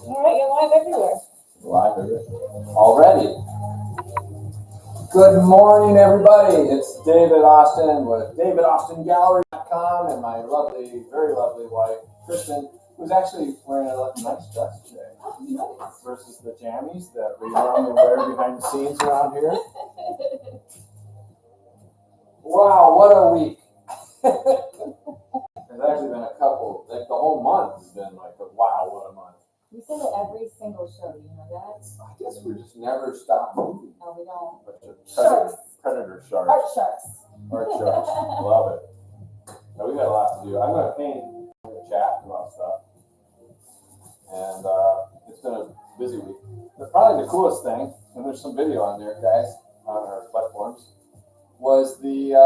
All right, you're live everywhere. Live already. Good morning, everybody. It's David Austin with DavidAustinGallery.com and my lovely, very lovely wife, Kristen, who's actually wearing a nice dress today. Oh, nice. Versus the jammies that we normally wear behind the scenes around here. Wow, what a week. There's actually been a couple, like the whole month has been like, wow, what a month. We say that every single show, do you know that? I guess we just never stop moving. No, we don't. Predator sharks. Art sharks. Art sharks. Love it. Now, we got a lot to do. I'm going to paint and chat about stuff. And it's been a busy week. But probably the coolest thing, and there's some video on there, guys, on our platforms, was the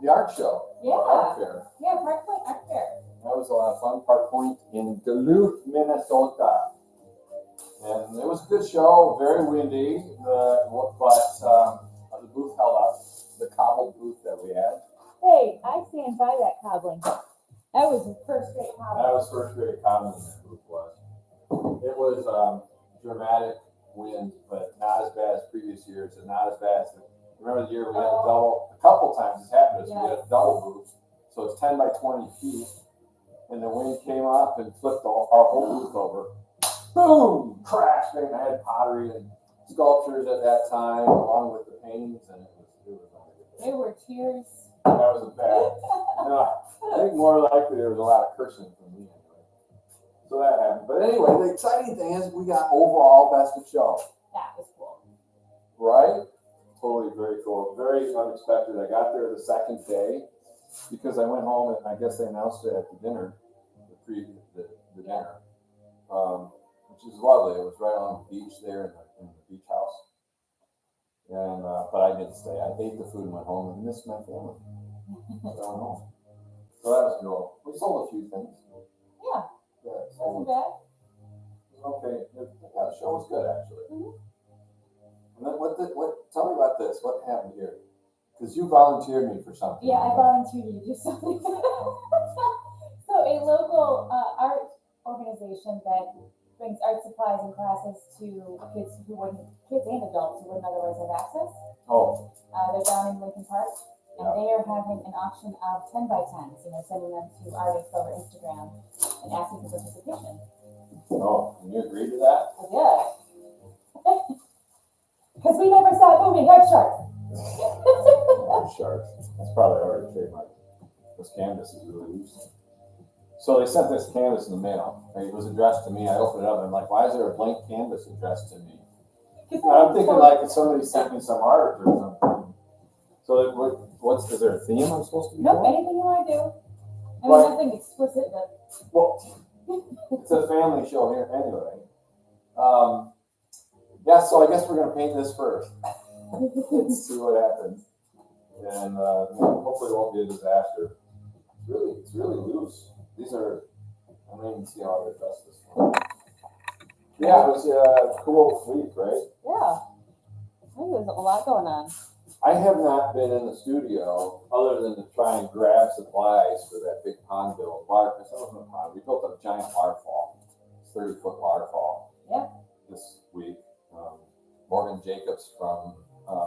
art show. Yeah. Art fair. Yeah, Park Point Art Fair. That was a lot of fun. Park Point in Duluth, Minnesota. And it was a good show, very windy, but the booth held up, the cobbled booth that we had. Hey, I stand by that cobbling. That was the first grade cobbling. That was first grade cobbling that booth was. It was dramatic wind, but not as bad as previous years, and not as bad as remember the year we had a couple times this happened, we had a double booth. So it's 10 by 20 feet, and the wind came up and flipped our whole booth over. Boom! Crash! I had pottery and sculptures at that time, along with the paintings, and it was There were tears. that was a bad. I think more likely there was a lot of cursing from me anyway. So that happened. But anyway, the exciting thing is we got overall best of show. That was cool. Right? Totally very cool. Very unexpected. I got there the second day because I went home and I guess they announced it at the dinner, the dinner. Which is lovely. It was right on the beach there in the beach house. And but I didn't stay. I ate the food and went home and missed my family. So I went home. So that was cool. We sold a few things. Yeah. Wasn't bad. Okay. The show was good actually. Mm-hmm. And then what? Tell me about this. What happened here? Because you volunteered me for something. Yeah, I volunteered you to do something. So a local art organization that brings art supplies and classes to kids and adults who wouldn't otherwise have access. Oh. They're down in Lincoln Park, and they are having an auction of 10 by 10s, and they're sending them to artists over Instagram and asking for participation. Oh, and you agreed to that? I did. Because we never stop moving, art sharks. Art sharks. That's probably already trademarked. This canvas is really loose. So they sent this canvas in the mail. It was addressed to me. I opened it up and I'm like, why is there a blank canvas addressed to me? And I'm thinking like if somebody sent me some art or something. So is there a theme I'm supposed to be Nope, doing? anything you want to do. I mean, Right. nothing explicit, but. Well, it's a family show here anyway. Yeah, so I guess we're going to paint this first. Let's see what happens. And hopefully it won't be a disaster. It's really loose. These are, I don't even see how I adjust this one. Yeah, it was a cool week, right? Yeah. I think there's a lot going on. I have not been in the studio other than to try and grab supplies for that big pond build. We built a giant waterfall, 30-foot waterfall. Yeah. This week. Morgan Jacobs from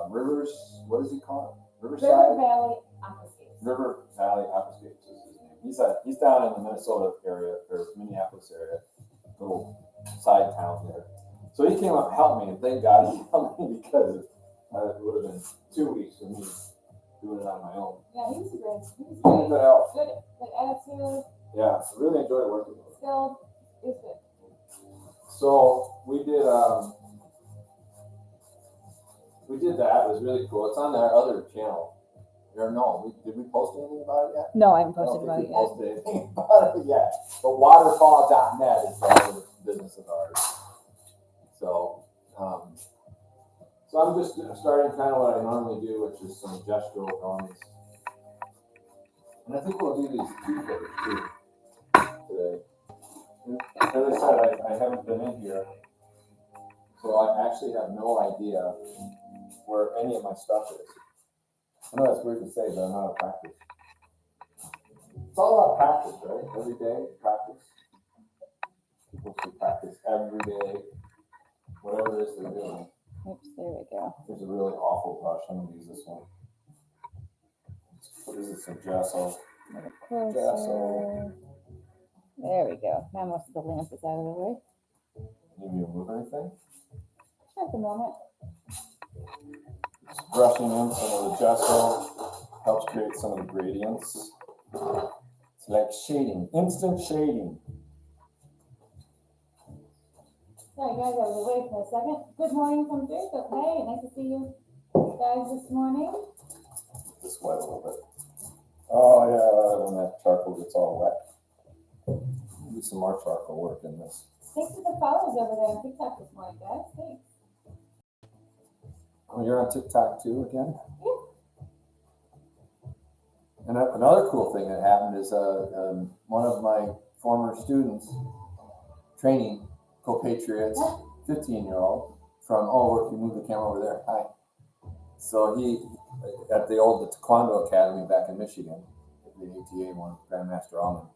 Rivers, what does he call it? Riverside? River Valley Aquascapes. River Valley Aquascapes is his name. He's down in the Minnesota area, or Minneapolis area, little side town there. So he came up and helped me, and thank God he helped me because it would have been 2 weeks for me doing it on my own. Yeah, he was great. He was Good great. help. Good attitude. Yeah, I really enjoyed working with him. Skilled. It was good. So we did that. It was really cool. It's on our other channel. Or no, did we post anything about it yet? No, I haven't I don't posted about think it we yet. posted anything about it yet. But waterfall.net is the other business of ours. So I'm just starting kind of what I normally do, which is some gestural drawings. And I think we'll do these two too today. As I said, I haven't been in here, so I actually have no idea where any of my stuff is. I know that's weird to say, but I'm out of practice. It's all about practice, right? Every day, practice. People should practice. every day, whatever it is they're doing. Oops, there we go. There's a really awful brush. I'm gonna use this one. What is it? Some gesso. A little closer. There we go. Now most of the lamp is out of the way. Need me to move anything? At the moment. Just brushing in some of the gesso helps create some of the gradients. It's like shading, instant shading. Sorry guys, I was away for a second. Good morning from Duluth. Okay, nice to see you guys this morning. This wet a little bit. Oh yeah, when that charcoal gets all wet. Do some more charcoal work in this. Thanks for the follows over there on TikTok this morning, guys. Thanks. Oh, you're on TikTok too again? And another cool thing that happened is one of my former students, training compatriots, 15-year-old from, if you move the camera over there, hi. So he, at the old Taekwondo Academy back in Michigan, the ATA one, Grandmaster Allman.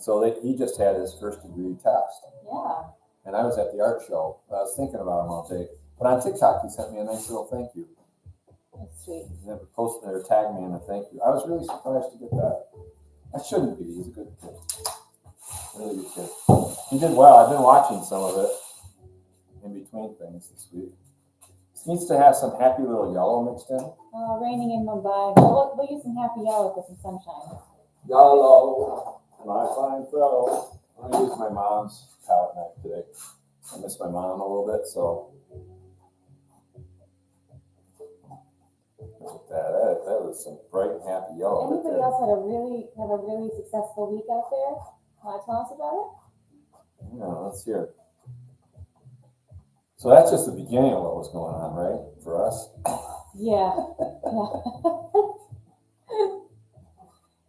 So he just had his first degree test. Yeah. And I was at the art show. I was thinking about him all day. But on TikTok, he sent me a nice little thank you. That's sweet. He never posted or tagged me in a thank you. I was really surprised to get that. I shouldn't be. He's a good kid. Really good kid. He did well. I've been watching some of it in between things this week. This needs to have some happy little yellow mixed in. Raining in Mumbai. We'll use some happy yellow for some sunshine. Yellow, my fine fellow. I'm going to use my mom's palette knife today. I miss my mom a little bit, so. Look at that. That was some bright and happy yellow. Anybody else have a really successful week out there? Want to tell us about it? Yeah, let's hear it. So that's just the beginning of what was going on, right? For us. Yeah.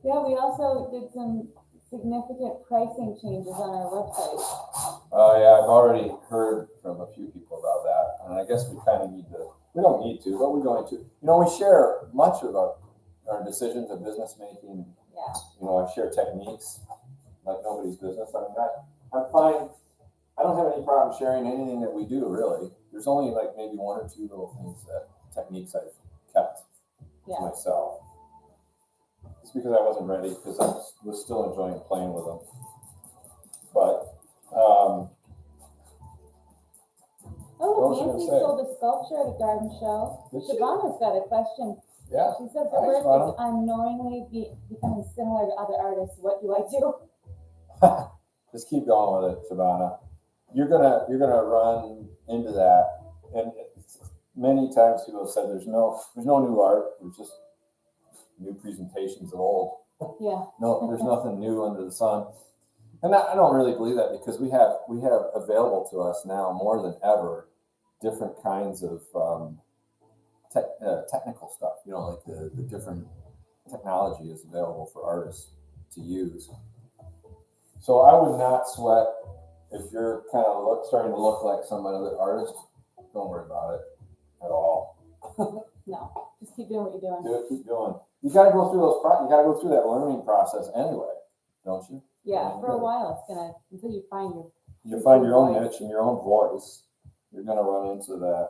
Yeah, we also did some significant pricing changes on our website. Oh yeah, I've already heard from a few people about that, and I guess we kind of need to. We don't need to, but we're going to. You know, we share much of our decisions of business making. Yeah. You know, I share techniques like nobody's business. I mean, I'm fine. I don't have any problem sharing anything that we do, really. There's only like maybe one or two little things techniques I've kept to myself. It's because I wasn't ready, because I was still enjoying playing with them. But, Nancy sold a sculpture at a garden show. Shavana's got a question. Yeah. She says the work is unknowingly becoming similar to other artists. What do I do? Just keep going with it, Shavana. You're gonna run into that, and many times people have said there's no new art. There's just new presentations of old. Yeah. No, there's nothing new under the sun, and I don't really believe that, because we have available to us now more than ever different kinds of technical stuff. You know, like the different technology is available for artists to use. So I would not sweat if you're kind of starting to look like some other artist. Don't worry about it at all. No, just keep doing what you're doing. Do it, keep doing. You got to go through you got to go through that learning process anyway, don't you? Yeah, for a while until you find your own niche and your own voice. You're gonna run into that.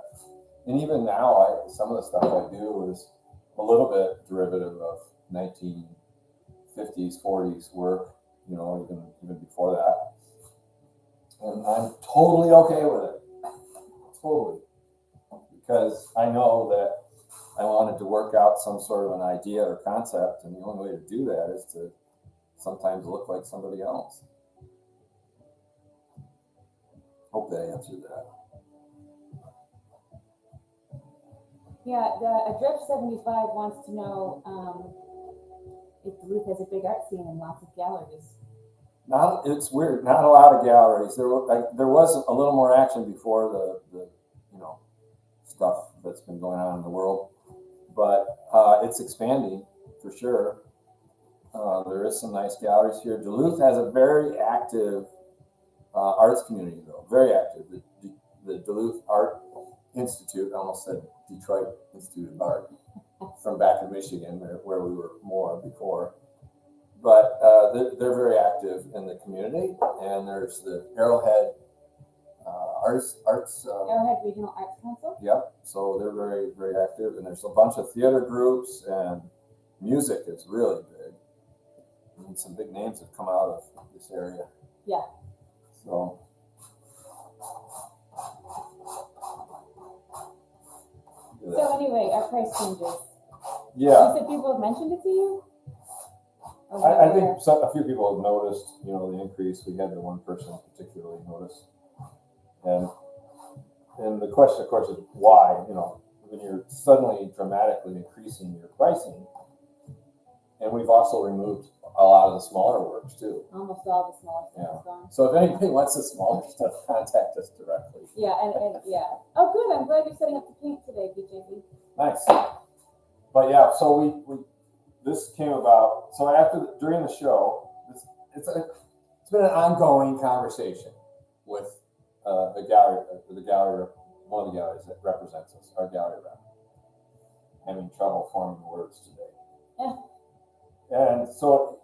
And even now, some of the stuff I do is a little bit derivative of 1950s, 40s work. You know, even before that. And I'm totally okay with it. Totally. Because I know that I wanted to work out some sort of an idea or concept, and the only way to do that is to sometimes look like somebody else. Hope that answered that. Yeah, the Adrift 75 wants to know if Duluth has a big art scene and lots of galleries. It's weird. Not a lot of galleries. There was a little more action before the stuff that's been going on in the world, but it's expanding for sure. There is some nice galleries here. Duluth has a very active arts community, though. Very active. The Duluth Art Institute, I almost said Detroit Institute of Art, from back in Michigan, where we were more before. But they're very active in the community, and there's the Arrowhead Arts. Arrowhead Regional Arts Council. Yep. So they're very, very active, and there's a bunch of theater groups, and music is really big. I mean, some big names have come out of this area. Yeah. So. So anyway, our price changes. Yeah. You said people have mentioned it to you? I think a few people have noticed, the increase. We had the one person particularly notice. And the question, of course, is why, when you're suddenly dramatically increasing your pricing. And we've also removed a lot of the smaller works too. Almost all the smaller stuff Yeah. is gone. So if anybody wants the smaller stuff, contact us directly. Yeah, and yeah. Oh, good. I'm glad you're setting up the paint today, BJB. Nice. But yeah, so we this came about. So during the show, it's been an ongoing conversation with the gallery, one of the galleries that represents us, our gallery rep, having trouble forming words today. Yeah. And so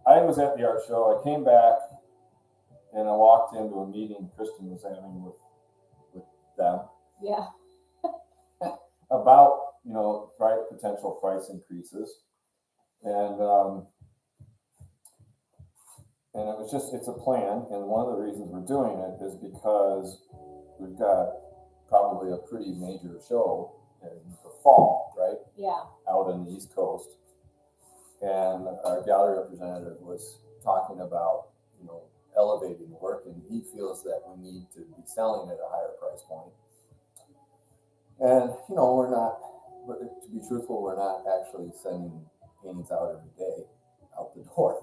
I was at the art show. I came back and I walked into a meeting Kristen was having with them. Yeah. About potential price increases, and it was it's a plan, and one of the reasons we're doing it is because we've got probably a pretty major show in the fall, right? Yeah. Out on the East Coast, and our gallery representative was talking about elevating work, and he feels that we need to be selling at a higher price point. And we're not. To be truthful, we're not actually sending paintings out every day out the door,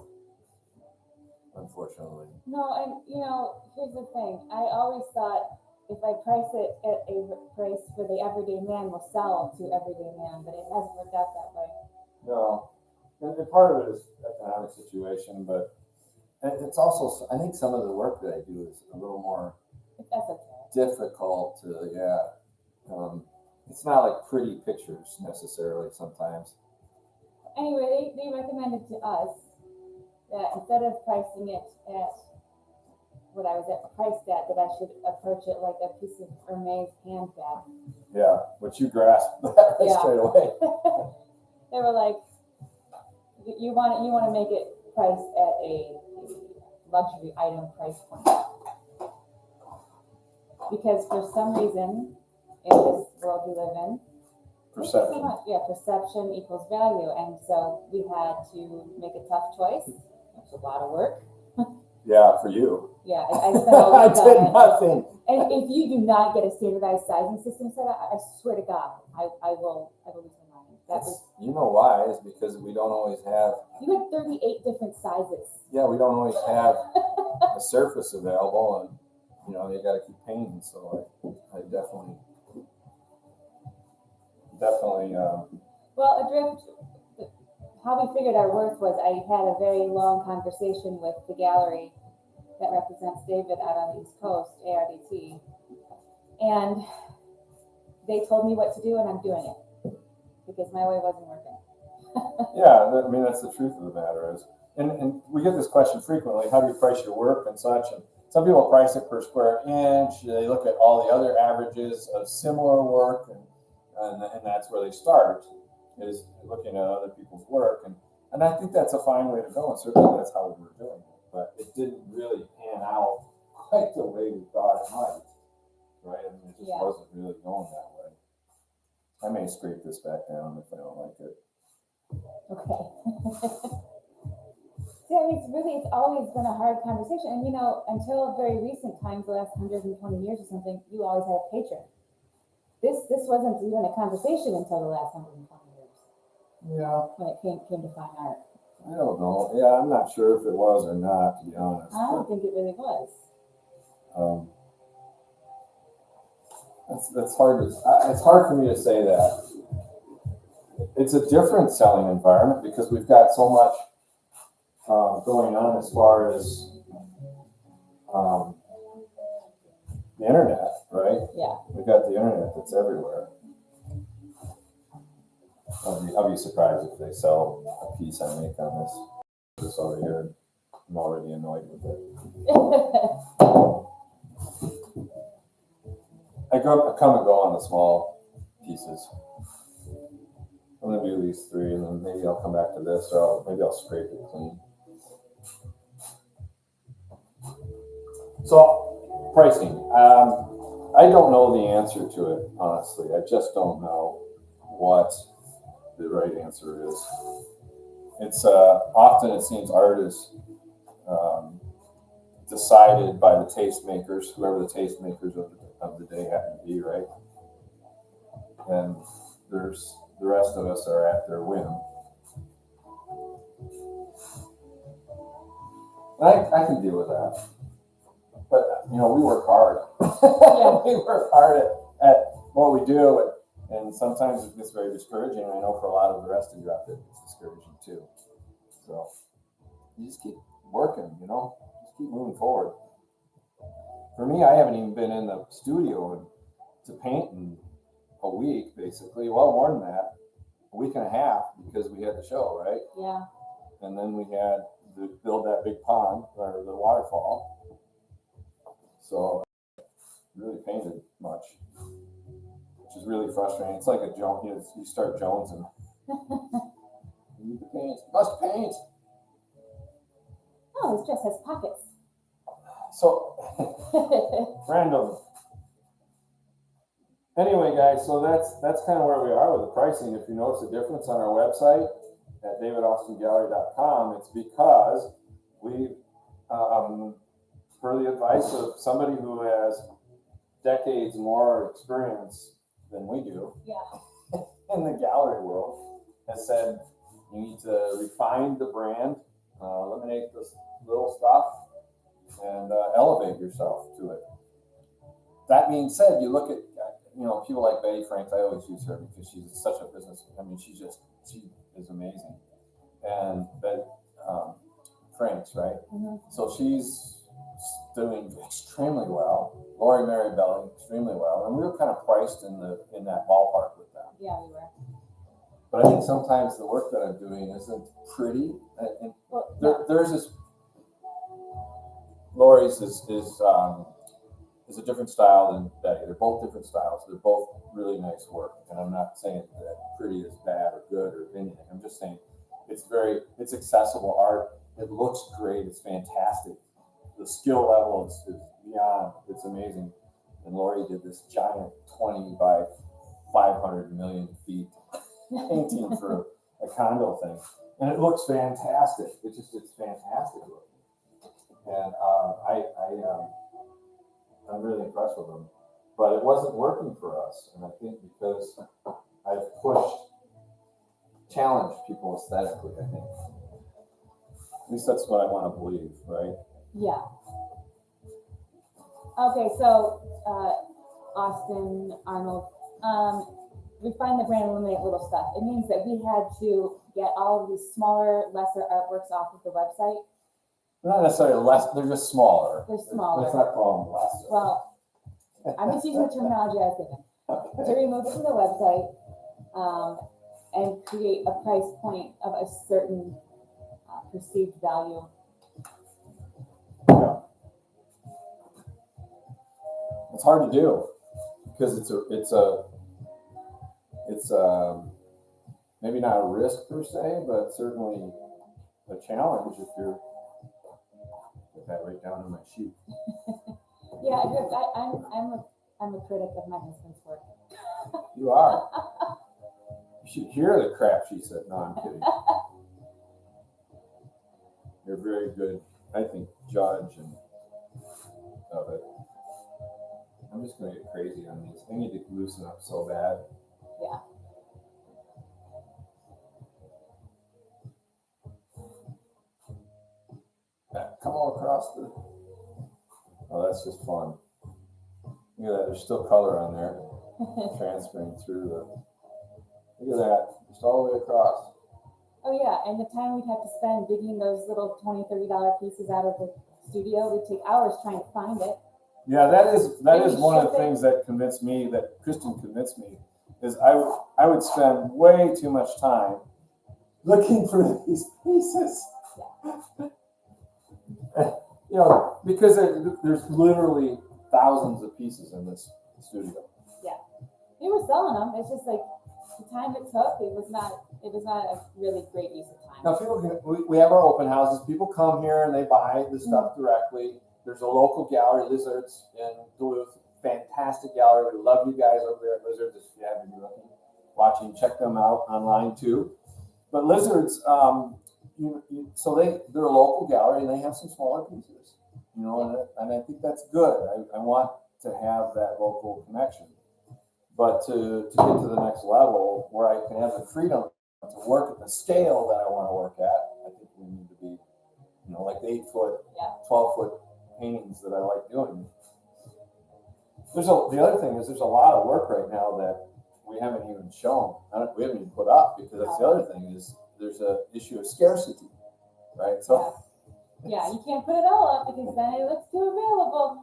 unfortunately. No, and here's the thing. I always thought if I price it at a price for the everyday man, will sell to everyday man, but it hasn't worked out that way. No, and part of it is economic situation, but it's also, I think some of the work that I do is a little more That's okay. difficult to, it's not like pretty pictures necessarily sometimes. Anyway, they recommended to us that instead of pricing it at what I was priced at, that I should approach it like a piece of Hermes handbag. Yeah, which you grasped that Yeah. straight away. They were like, you want to make it priced at a luxury item price point. Because for some reason, in this world we live in, Perception. perception equals value. And so we had to make a tough choice. It's a lot of work. Yeah, for you. Yeah, I spent a I week on did it. nothing. And if you do not get a standardized sizing system set up, I swear to God, I will lose my mind. That was, You know why? Is because we don't always have. you had 38 different sizes. Yeah, we don't always have a surface available, and you got to keep painting. So I definitely. Well, how we figured our worth was I had a very long conversation with the gallery that represents David out on the East Coast, ARDT, and they told me what to do, and I'm doing it because my way wasn't working. Yeah, I mean that's the truth of the matter is, and we get this question frequently: how do you price your work and such? And some people price it per square inch. They look at all the other averages of similar work, and that's where they start, is looking at other people's work. And I think that's a fine way to go, and certainly that's how we were doing it. But it didn't really pan out quite the way we thought it might, right? I mean, it just wasn't really going that way. I may scrape this back down if I don't like it. Okay. See, I mean, it's always been a hard conversation. And, until very recent times, the last 120 years or something, you always had a patron. This wasn't even a conversation until the last 120 years. Yeah. When it came to fine art. I don't know. Yeah, I'm not sure if it was or not, to be honest. I don't think it really was. That's hard. It's hard for me to say that. It's a different selling environment because we've got so much going on as far as the internet, right? Yeah. We've got the internet that's everywhere. I'll be surprised if they sell a piece I make on this over here. I'm already annoyed with it. come and go on the small pieces. I'm gonna do these 3, and then maybe I'll come back to this, or maybe I'll scrape it clean. So, pricing. I don't know the answer to it, honestly. I just don't know what the right answer is. It's often it seems art is decided by the tastemakers, whoever the tastemakers of the day happen to be, right? And the rest of us are at their whim. I can deal with that. But, we work hard. We work hard at what we do, and sometimes it gets very discouraging. I know for a lot of the rest of you out there, it's discouraging too. So you just keep working, just keep moving forward. For me, I haven't even been in the studio to paint in a week, basically. Well, more than that, a week and a half, because we had the show, right? Yeah. And then we had to build that big pond, or the waterfall. So really painted much, which is really frustrating. It's like a Jones, you start jonesing. You need to paint, must paint. Oh, this dress has pockets. So, random. Anyway, guys, so that's kind of where we are with the pricing. If you notice a difference on our website at davidaustingallery.com, it's because we, per the advice of somebody who has decades more experience than we do in the gallery world, has said you need to refine the brand, eliminate this little stuff, and elevate yourself to it. That being said, you look at people like Betty Franks. I always use her because she's such a business. I mean, she is amazing. And Betty Franks, right? Mm-hmm. So she's doing extremely well. Lori Maribelli, extremely well, and we were kind of priced in that ballpark with them. Yeah, we were. But I think sometimes the work that I'm doing isn't pretty. And there's this. Lori's is a different style than Betty. They're both different styles. They're both really nice work, and I'm not saying that pretty is bad or good or anything. I'm just saying it's accessible art. It looks great. It's fantastic. The skill level is beyond. It's amazing. And Lori did this giant 20 by 500 million feet painting for a condo thing, and it looks fantastic. It's fantastic looking. And I'm really impressed with them, but it wasn't working for us. And I think because I've challenged people aesthetically, I think. At least that's what I want to believe, right? Yeah. Okay, so Austin, Arnold, refine the brand, eliminate little stuff. It means that we had to get all of these smaller, lesser artworks off of the website. They're not necessarily less, they're just smaller. They're smaller. Let's not call them lesser. Well, I'm just using the terminology I was given. Okay. To remove it from the website and create a price point of a certain perceived value. Yeah. It's hard to do because it's maybe not a risk per se, but certainly a challenge if you're. Put that right down in my sheet. Yeah, I'm a critic of my husband's work. You are. You should hear the crap she said. No, I'm kidding. You're a very good, I think, judge of it. I'm just going to get crazy on these. I need to loosen up so bad. Yeah. Come all across the. Oh, that's just fun. Look at that. There's still color on there, transferring through the. Look at that. Just all the way across. Oh yeah, and the time we'd have to spend digging those little $20, $30 pieces out of the studio, we'd take hours trying to find it. Yeah, that is one of the things that convinced me, that Kristen convinced me, is I would spend way too much time looking for these pieces. Because there's literally thousands of pieces in this studio. we were selling them, it's just like, the time it took, it was not a really great use of time. Now, people can, we have our open houses. People come here and they buy the stuff directly. There's a local gallery, Lizards, in Duluth. Fantastic gallery. We love you guys over there at Lizards. If you haven't been watching, check them out online too. But Lizards, so they're a local gallery and they have some smaller pieces, you know, and I think that's good. I want to have that local connection. But to get to the next level where I can have the freedom to work at the scale that I want to work at, I think we need to be, you know, like the 8-foot, 12-foot paintings that I like doing. The other thing is there's a lot of work right now that we haven't even shown. We haven't even put up because that's the other thing is there's an issue of scarcity, right? So yeah, you can't put it all up because then it looks too available.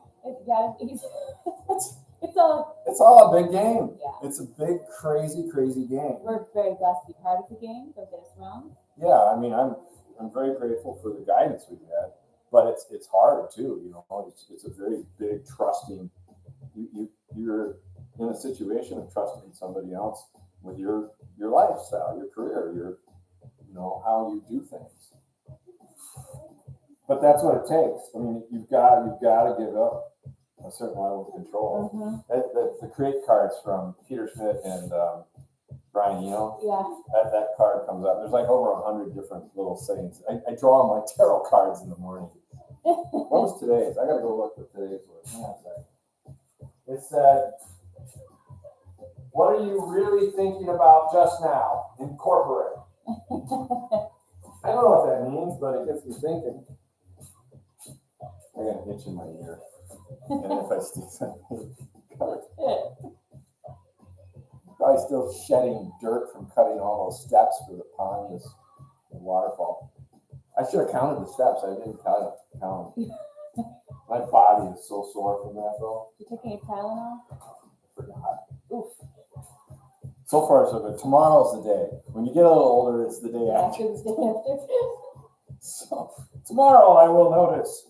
It's all a big game. Yeah. It's a big, crazy game. We're very blessed to be part of the game. Don't get us wrong. Yeah, I mean, I'm very grateful for the guidance we've had, but it's hard too. You know, it's a very big trusting. You're in a situation of trusting somebody else with your lifestyle, your career, you know how you do things. But that's what it takes. I mean, you've got to give up a certain level of control. The create cards from Peter Schmidt and Brian Eno. Yeah. That card comes up. There's like over 100 different little sayings. I draw my tarot cards in the morning. What was today's? I gotta go look what today's was. It said, "What are you really thinking about just now? Incorporate." I don't know what that means, but it gets me thinking. I got an itch in my ear. And if I stick something, probably still shedding dirt from cutting all those steps for the pond, this waterfall. I should have counted the steps. I didn't count them. My body is so sore from that, though. You taking a Tylenol? Forgot. Oof. So far, so good. Tomorrow's the day. When you get a little older, it's the day after. It's the day after. So tomorrow I will notice.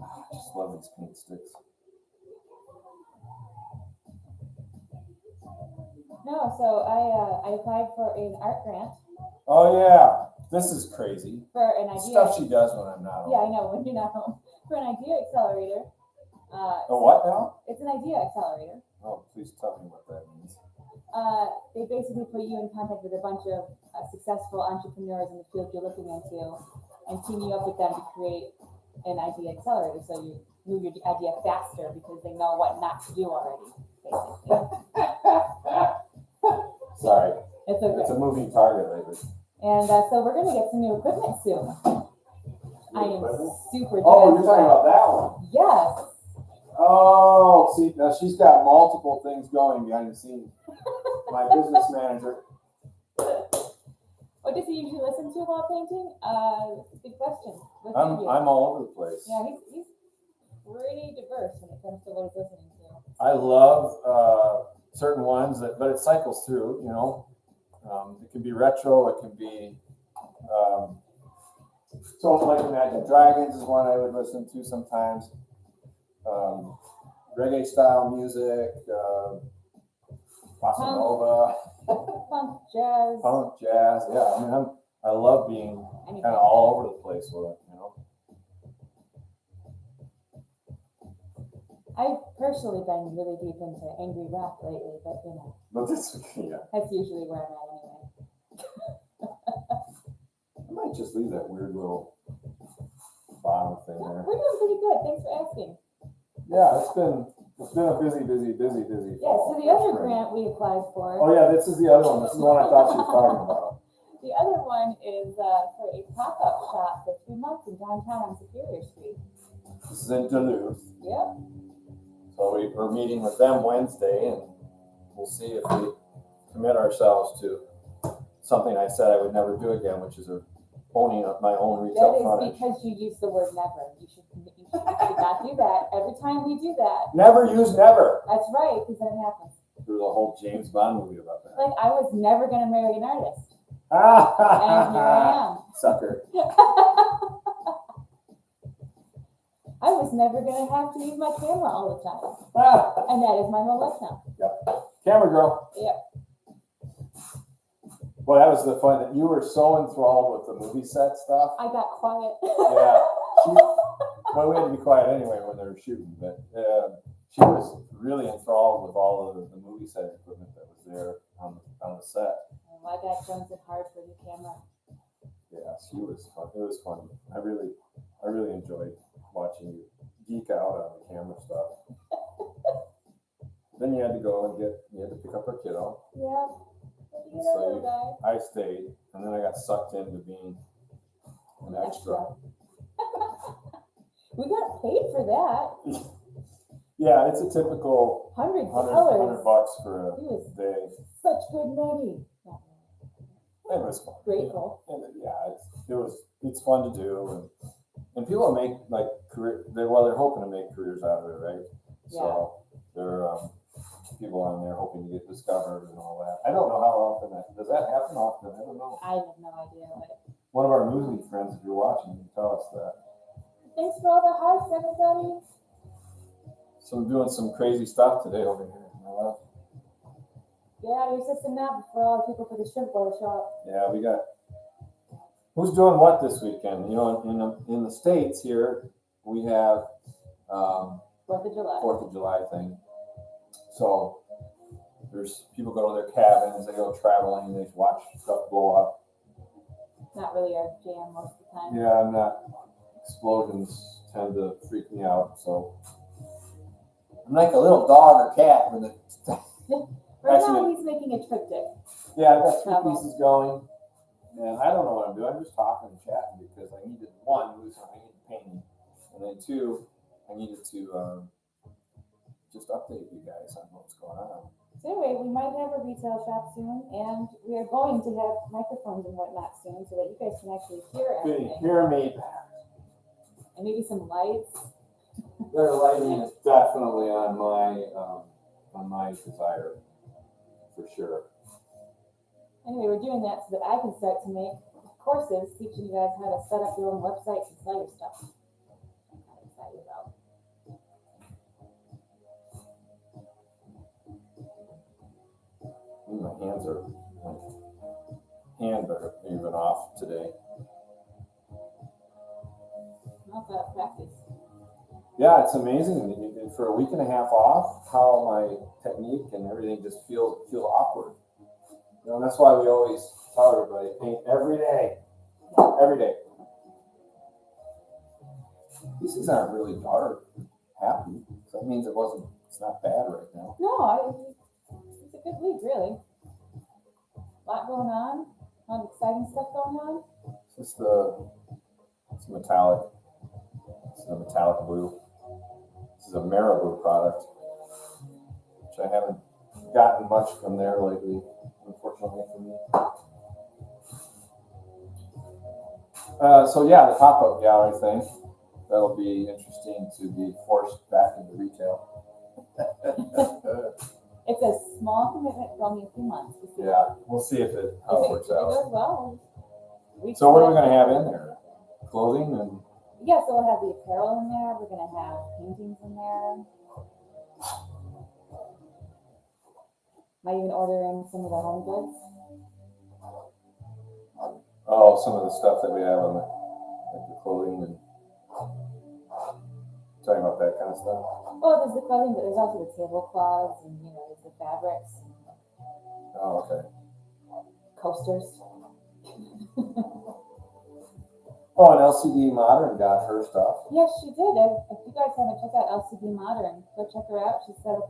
I just love these paint sticks. No, so I applied for an art grant. Oh yeah, this is crazy. For an idea. Stuff she does when I'm not home. Yeah, I know, when you're not home. For an idea accelerator. A what now? It's an idea accelerator. Oh, please tell me what that means. They basically put you in contact with a bunch of successful entrepreneurs in the field you're looking into and team you up with them to create an idea accelerator. So you move your idea faster because they know what not to do already, basically. Sorry. It's okay. It's a moving target lately. And so we're going to get some new equipment soon. I am super jazzed. Oh, you're talking about that one? Yes. Oh, see, now she's got multiple things going behind the scenes. My business manager. What does he usually listen to while painting? Good question. I'm all over the place. Yeah, he's pretty diverse when it comes to what he's listening to. I love certain ones, but it cycles through, you know. It can be retro, it can be, so like Imagine Dragons is one I would listen to sometimes. Reggae style music, Bossa Nova. Funk jazz. Yeah. I mean, I love being kind of all over the place with it, you know. I've personally been really deep into angry rock lately, but you know. But that's, yeah. That's usually where I'm at anyway. I might just leave that weird little bottom thing there. We're doing pretty good. Thanks for asking. Yeah, it's been a busy. Yeah, so the other grant we applied for. Oh yeah, this is the other one. This is the one I thought she was talking about. The other one is for a pop-up shop for 2 months in downtown on Superior Street. This is in Duluth. Yep. So we're meeting with them Wednesday, and we'll see if we commit ourselves to something I said I would never do again, which is owning up my own retail frontage. That is because you use the word never. You should not do that. Every time we do that. Never use never. That's right, because then it happens. There's a whole James Bond movie about that. Like, I was never going to marry an artist. And here I am. Sucker. I was never going to have to use my camera all the time. And that is my whole life now. Camera girl. Yep. Well, that was the fun, that you were so enthralled with the movie set stuff. I got quiet. Yeah. Well, we had to be quiet anyway when they were shooting, but she was really enthralled with all of the movie set equipment that was there on the set. I got Johnson hard for the camera. Yeah, she was fun. It was fun. I really enjoyed watching you geek out on the camera stuff. Then you had to go and you had to pick up our kiddo. Yeah. So I stayed, and then I got sucked into being an extra. We got paid for that. Yeah, it's a typical $100 $100 for a day. Such good money. It was fun. Grateful. Yeah, it's fun to do, and people make like they're hoping to make careers out of it, right? Yeah. So there are people on there hoping to get discovered and all that. I don't know how often does that happen often. I don't know. I have no idea. One of our movie friends, if you're watching, can tell us that. Thanks for all the hearts, everybody. So I'm doing some crazy stuff today over here. Get out of your system now before all the people for the shrimp bowl show up. Yeah, we got. Who's doing what this weekend? You know, in the States here, we have 4th of July. 4th of July thing. So there's people go to their cabins, they go traveling, they watch stuff blow up. Not really our jam most of the time. Yeah, I'm not. Explosions tend to freak me out, so I'm like a little dog or cat when it. Right now he's making a triptych. Yeah, I've got 3 pieces going, and I don't know what I'm doing. I'm just talking and chatting because I needed I needed painting, and then 2, I needed to just update you guys on what's going on. So anyway, we might have a retail shop soon, and we are going to have microphones and whatnot soon, so that you guys can actually hear Can you everything. hear me? And maybe some lights. Their lighting is definitely on my desire, for sure. Anyway, we're doing that so that I can start to make courses teaching you guys how to set up your own websites and sell your stuff. I'm kind of excited about. My hands are even off today. Not that practice. Yeah, it's amazing for a week and a half off how my technique and everything just feels awkward. You know, that's why we always tell everybody paint every day. Every day. These aren't really dark, happy. So that means it's not bad right now. No, it's a good week, really. A lot going on. A lot of exciting stuff going on. It's metallic. This is a metallic blue. This is a Marabou product, which I haven't gotten much from there lately, unfortunately for me. So yeah, the pop-up gallery thing, that'll be interesting to be forced back into retail. It's a small commitment for only a few months. Yeah, we'll see how it works If it out. goes well. So what are we going to have in there? Clothing and. Yeah, so we'll have the apparel in there. We're gonna have paintings in there. Might even order in some of the home goods. Oh, some of the stuff that we have on the clothing and talking about that kind of stuff. Well, there's the clothing, but there's also the tablecloths and there's the fabrics, Oh, okay. coasters. Oh, and LCD Modern got her stuff. Yes, she did. If you guys haven't checked out LCD Modern, go check her out. She's got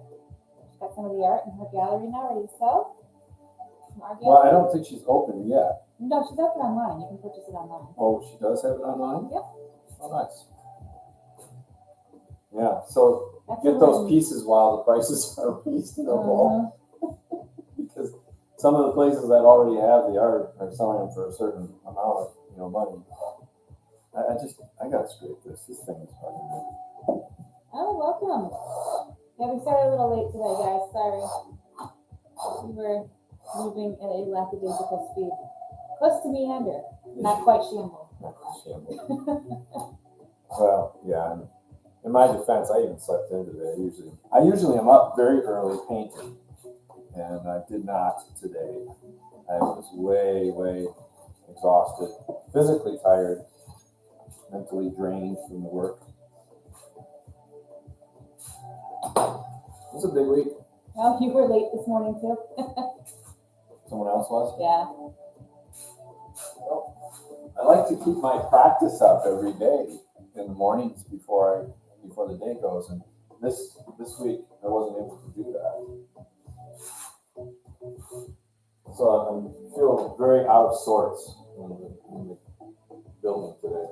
some of the art in her gallery now ready to sell. Well, I don't think she's open yet. No, she's open online. You can purchase it online. Oh, she does have it online? Yep. Oh, nice. Yeah, so That's get those pieces while the prices are reasonable. Because some of the places that already have the art are selling them for a certain amount of money. I gotta scrape this. This thing is fucking good. Oh, welcome. Yeah, we started a little late today, guys. Sorry. We were moving at a lackadaisical speed. Close to meander, not quite shamble. Not quite shamble. Well, yeah, In my defense, I even slept in today. I usually am up very early painting, and I did not today. I was way, way exhausted, physically tired, mentally drained from the work. It was a big week. Well, you were late this morning too. Someone else was? Yeah. Well, I like to keep my practice up every day in the mornings before the day goes, and this week I wasn't able to do that. So I feel very out of sorts in the building today,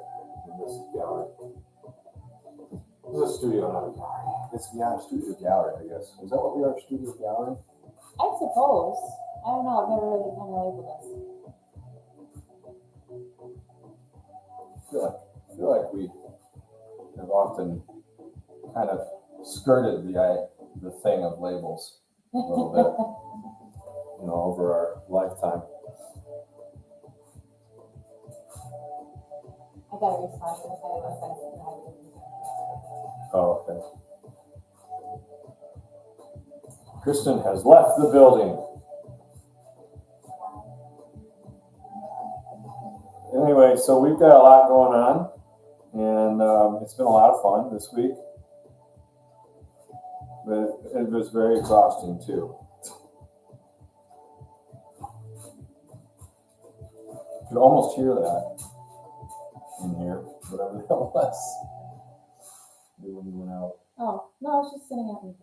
in this gallery. This is a studio, not a gallery. It's studio gallery, I guess. Is that what we are, studio gallery? I suppose. I don't know. I've never really kind of labeled us. I feel like we have often kind of skirted the thing of labels a little bit, over our lifetime. I got a response from the Oh, okay. Kristen has left the building. Anyway, so we've got a lot going on, and it's been a lot of fun this week, but it was very exhausting too. You could almost hear that in here, whatever that was. When you went out. Oh, no, I was just sitting at me.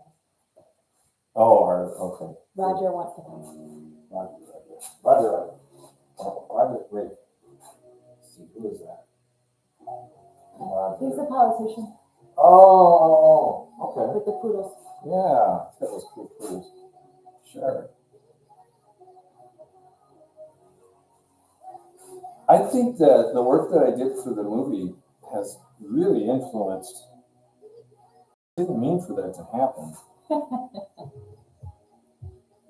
Oh, okay. Roger wants to come. Roger. Wait. Let's see, who is that? Roger. He's a politician. Oh, okay. With the poodles. Yeah, that was cool poodles. Sure. I think that the work that I did for the movie has really influenced. Didn't mean for that to happen,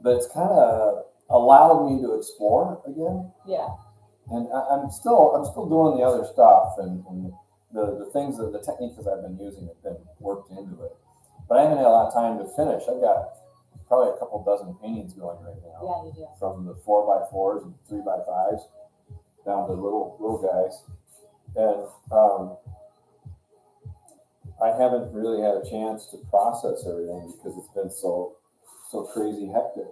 but it's kind of allowed me to explore again. Yeah. And I'm still doing the other stuff, and the things that the techniques I've been using have been worked into it. But I haven't had a lot of time to finish. I've got probably a couple dozen paintings going right now. Yeah, you do. From the 4x4s and 3x5s down to little guys, and I haven't really had a chance to process everything because it's been so crazy hectic.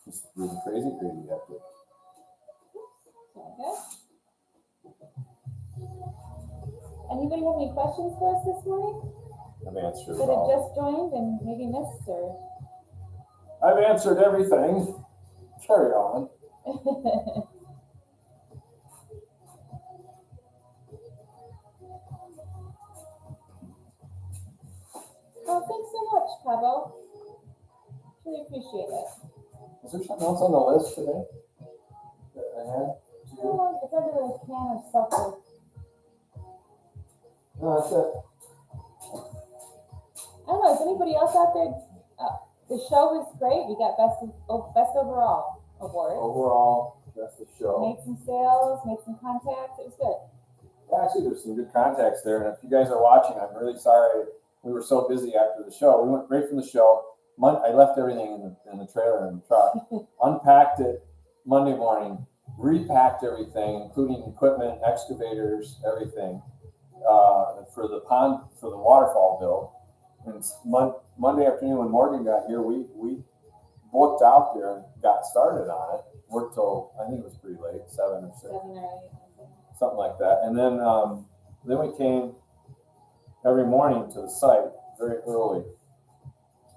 It's been crazy hectic. Okay. Anybody have any questions for us this morning? I've answered That it have all. just joined and maybe missed or? I've answered everything. Carry on. Well, thanks so much, Pablo. Really appreciate it. Is there something else on the list today that I had? Oh, it's under a can of sulfur. No, that's it. I don't know, is anybody else out there? The show was great. We got best overall award. Overall, that's the show. Made some sales, made some contacts. It was good. Actually, there's some good contacts there. And if you guys are watching, I'm really sorry. We were so busy after the show. We went right from the show. I left everything in the trailer and the truck, unpacked it Monday morning, repacked everything, including equipment, excavators, everything, for the waterfall build. And Monday afternoon when Morgan got here, we booked out there and got started on it. Worked till, I think it was pretty late, 7 or 6. 7 or 8. Something like that. And then we came every morning to the site very early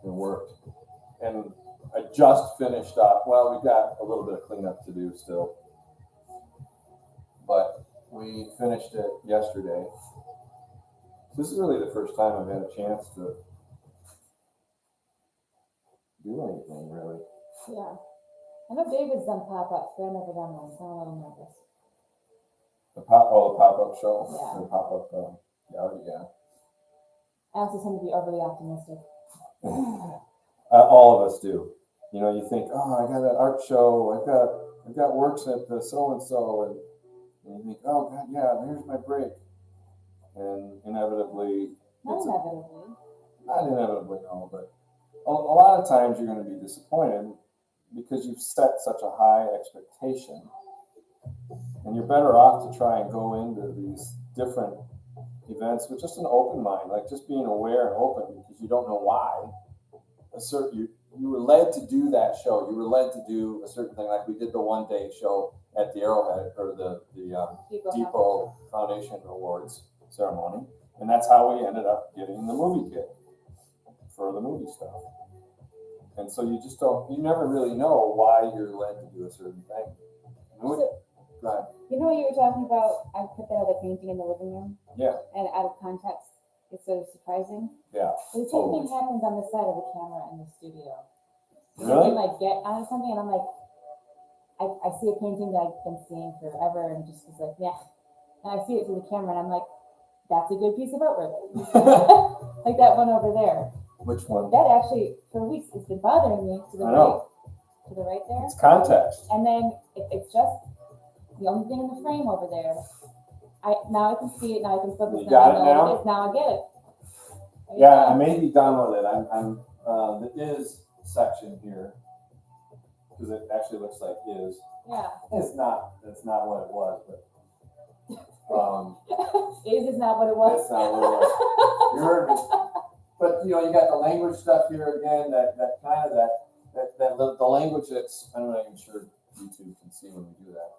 and worked. And I just finished up. Well, we've got a little bit of cleanup to do still, but we finished it yesterday. This is really the first time I've had a chance to do anything really. Yeah. I know David's done pop-ups, but I've never done one, so I'm a little nervous. The pop-up show, Yeah. the pop-up gallery, yeah. I also tend to be overly optimistic. All of us do. You think, oh, I got an art show. I've got works at the so and you think, oh God, yeah, here's my break. And inevitably, Not inevitably. Not inevitably, no, but a lot of times you're going to be disappointed because you've set such a high expectation, and you're better off to try and go into these different events with just an open mind, like just being aware and open, because you don't know why. You were led to do that show. You were led to do a certain thing, like we did the one-day show at the Arrowhead or the Depot Foundation Awards ceremony, and that's how we ended up getting the movie kit for the movie stuff. And so you just don't, you never really know why you're led to do a certain thing. Go ahead. You know what you were talking about? I put that other painting in the living room. Yeah. And out of context, it's sort of surprising. Yeah. The same thing happens on the side of the camera in the studio. Really? You like get out of something, and I'm like, I see a painting that I've been seeing forever, and just was like, yeah. And I see it through the camera, and I'm like, that's a good piece of artwork. Like that one over there. Which one? That actually, for weeks, it's been bothering me to the I know. right, to the right there. It's context. And then it's just the only thing in the frame over there. Now I can see it. Now I can focus. You got it now? What it is. Now I get it. Yeah, I may be done with it. I'm the is section here, because it actually looks like is. Yeah. It's not. That's not what it was, but. Is not what it was. That's not what it was. You heard me. But you know, you got the language stuff here again. That kind of the language that's, I'm not even sure YouTube can see when we do that.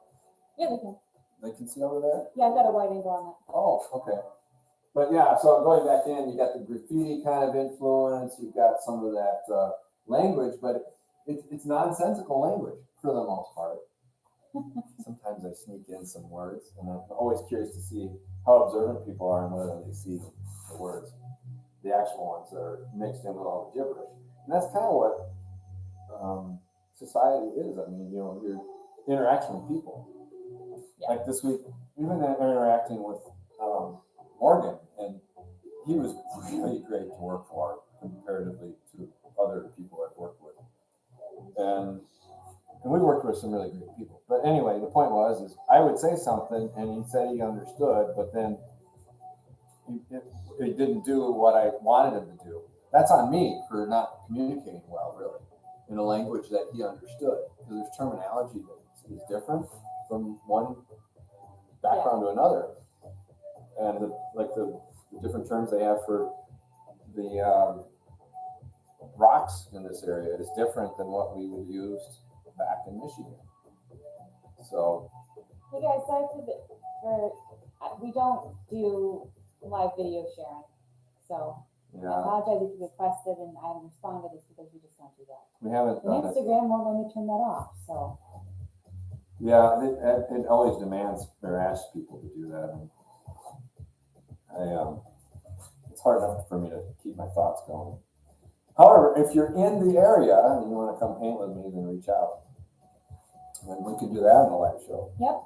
Yeah, they can. They can see over there? Yeah, I've got a wide angle on that. Oh, okay. But yeah, so going back in, you got the graffiti kind of influence. You've got some of that language, but it's nonsensical language for the most part. Sometimes I sneak in some words, and I'm always curious to see how observant people are and whether they see the words, the actual ones that are mixed in with all the gibberish. And that's kind of what society is. I mean, you know, you're interacting with people. Yeah. Like this week, we've been interacting with Morgan, and he was really great to work for comparatively to other people I've worked with. And we worked with some really great people. But anyway, the point is I would say something, and he said he understood, but then he didn't do what I wanted him to do. That's on me for not communicating well, really, in a language that he understood. Because there's terminology that is different from one background to another. And the different terms they have for the rocks in this area is different than what we would use back in Michigan. So, hey guys, sorry we don't do live video sharing. So yeah. I apologize if you requested and I haven't responded. It's because we just don't do that. We haven't done it. Instagram won't let me turn that off. So yeah, it always demands or asks people to do that. And it's hard enough for me to keep my thoughts going. However, if you're in the area and you want to come paint with me, then reach out. And we can do that in the live show. Yep.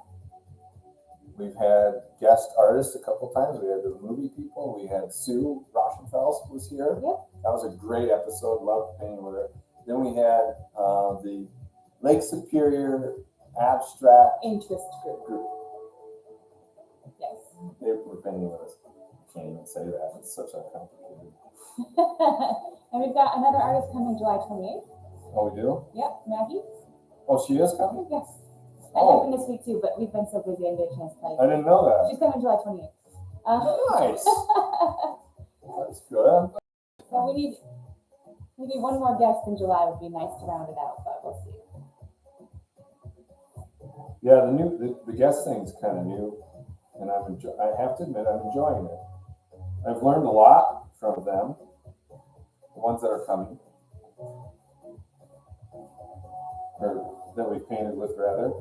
We've had guest artists a couple times. We had the movie people. We had Sue Rauschenfels was here. Yep. That was a great episode. Loved painting with her. Then we had the Lake Superior Abstract Interest group. Yes. They were painting with us. I can't even say that. It's such a complicated. And we've got another artist coming July 28th. Oh, we do? Yep, Maggie. Oh, she is coming? Yes. That happened this week too, but we've been so busy I didn't get a chance to play. I didn't know that. She's coming July 28th. Nice. That's good. So we need maybe one more guest in July would be nice to round it out, but we'll see. Yeah, the guest thing's kind of new, and I have to admit I'm enjoying it. I've learned a lot from them, the ones that are coming, or that we've painted with rather.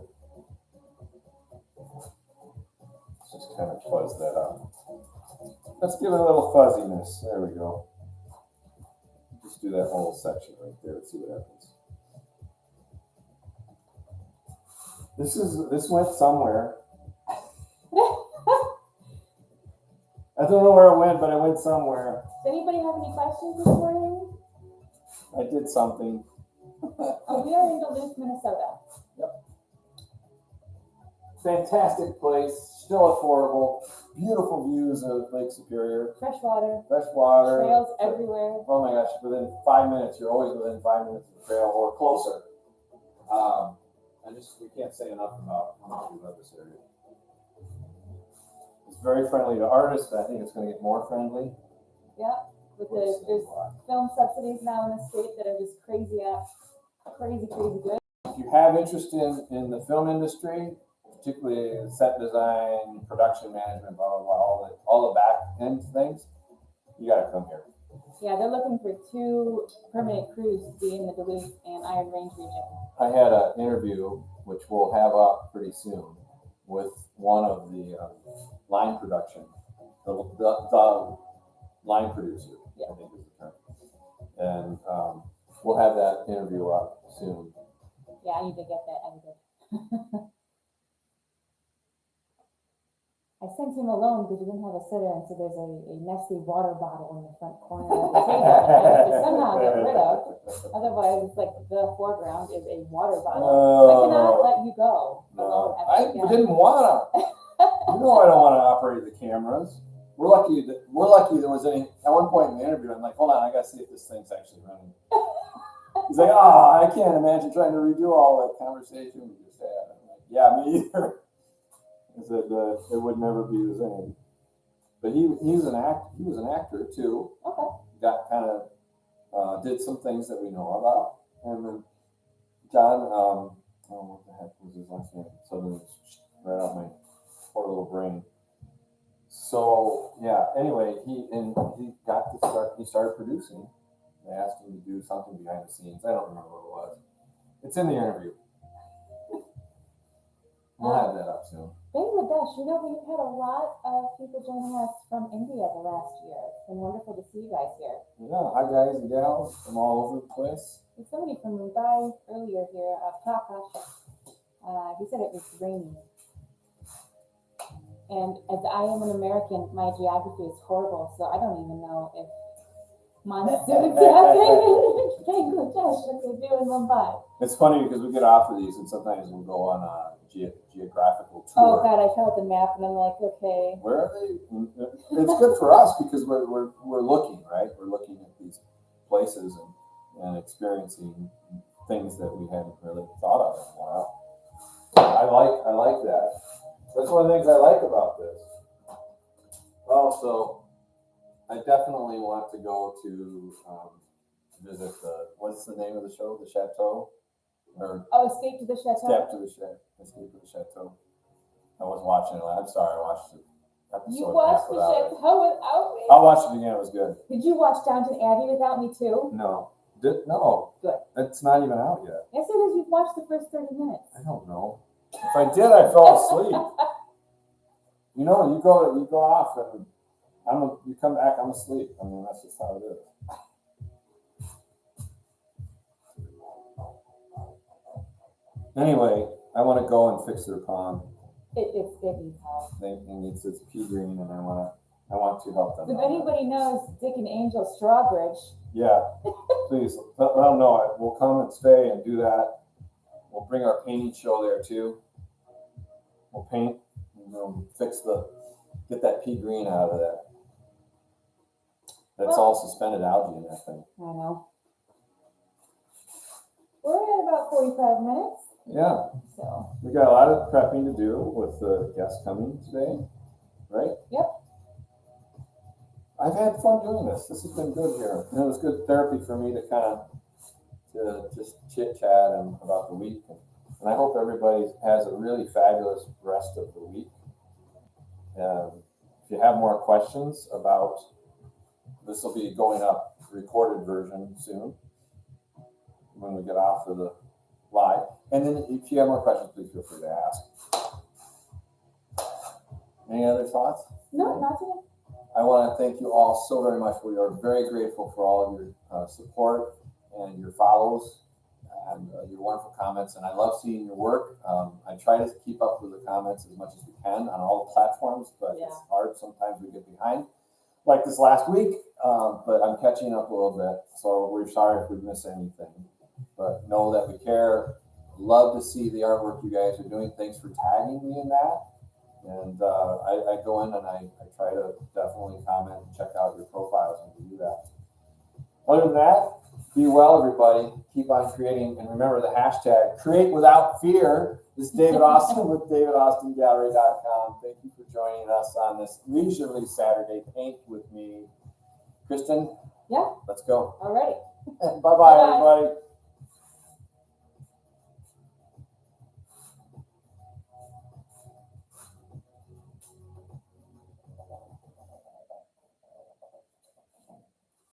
Let's just kind of fuzz that up. Let's give it a little fuzziness. There we go. Just do that whole section right there and see what happens. This went somewhere. I don't know where it went, but it went somewhere. Does anybody have any questions this morning? I did something. Oh, we are in Duluth, Minnesota. Yep. Fantastic place, still affordable. beautiful views of Lake Superior, Fresh water, fresh water. trails everywhere. Oh my gosh, within 5 minutes, you're always within 5 minutes of the trail or closer. We can't say enough about how much we love this area. It's very friendly to artists. I think it's going to get more friendly. Yeah, there's film subsidies now in the state that are just crazy good. If you have interest in the film industry, particularly set design, production management, blah, blah, blah, all the back end things, you got to come here. Yeah, they're looking for 2 permanent crews to be in the Duluth and Iron Range region. I had an interview, which we'll have up pretty soon, with one of the line production, the line producer, Yeah. I think is the term. And we'll have that interview up soon. Yeah, I need to get that edited. I sent him alone because we didn't have a sitter, and so there's a Nestle water bottle in the front corner of the table that I have to somehow get rid of. Otherwise, it's like the foreground is a water bottle. I cannot let you go alone. I didn't want to. You know I don't want to operate the cameras. We're lucky there was any. At one point in the interview, I'm like, hold on, I got to see if this thing's actually running. He's like, I can't imagine trying to redo all that conversation we just had. I'm like, yeah, me either. I said it would never be the same. But he was an actor too. Okay. Got kind of did some things that we know about. And then John, what the heck was his last name? Suddenly it's right off my poor little brain. So yeah. Anyway, he started producing. They asked him to do something behind the scenes. I don't remember what it was. It's in the interview. We'll have that up soon. Bangladesh, we've had a lot of people joining us from India the last year. It's been wonderful to see you guys here. Yeah, hi guys and gals from all over the place. There's somebody from Mumbai earlier here, Prakash. He said it was raining. And as I am an American, my geography is horrible, so I don't even know if monsoons happen in Bangladesh like they do in Mumbai. It's funny because we get off of these and sometimes we'll go on a geographical tour. Oh God, I held the map and I'm like, okay. Where are they? It's good for us because we're looking, right? We're looking at these places and experiencing things that we hadn't really thought of in a while. I like that. That's one of the things I like about this. Also, I definitely want to go to visit what's the name of the show? The Chateau? Escape to the Chateau. Escape to the Chateau. I was watching it. I'm sorry, I watched it. You watched the Chateau without me? I'll watch it again. It was good. Did you watch Downton Abbey without me too? No. No. Good. It's not even out yet. Yes, it is. You've watched the first 30 minutes. I don't know. If I did, I fell asleep. You go off and you come back, I'm asleep. I mean, that's just how it is. Anyway, I want to go and fix their pond. It's Dickie's house. It's pea green, and I want to help them. If anybody knows Dick and Angel Strawbridge, yeah, please let them know. We'll come and stay and do that. We'll bring our painting show there too. We'll paint, get that pea green out of that. That's all suspended algae in that thing. I know. We're at about 45 minutes. Yeah. So We got a lot of prepping to do with the guests coming today, right? Yep. I've had fun doing this. This has been good here. And it was good therapy for me to just chit chat about the week. And I hope everybody has a really fabulous rest of the week. If you have more questions about, this will be going up recorded version soon when we get off of the live. And then if you have more questions, please feel free to ask. Any other thoughts? no, not today. I want to thank you all so very much. We are very grateful for all of your support and your follows and your wonderful comments. And I love seeing your work. I try to keep up with the comments as much as we can on all the platforms, but It's hard. Sometimes we get behind, like this last week, but I'm catching up a little bit. So we're sorry if we miss anything, but know that we care. Love to see the artwork you guys are doing. Thanks for tagging me in that. And I go in and I try to definitely comment and check out your profiles when you do that. Other than that, be well, everybody. Keep on creating. And remember the hashtag create without fear. This is David Austin with davidaustingallery.com. Thank you for joining us on this leisurely Saturday. Paint with me. Kristen? Yeah. Let's go. All right. Bye-bye, everybody.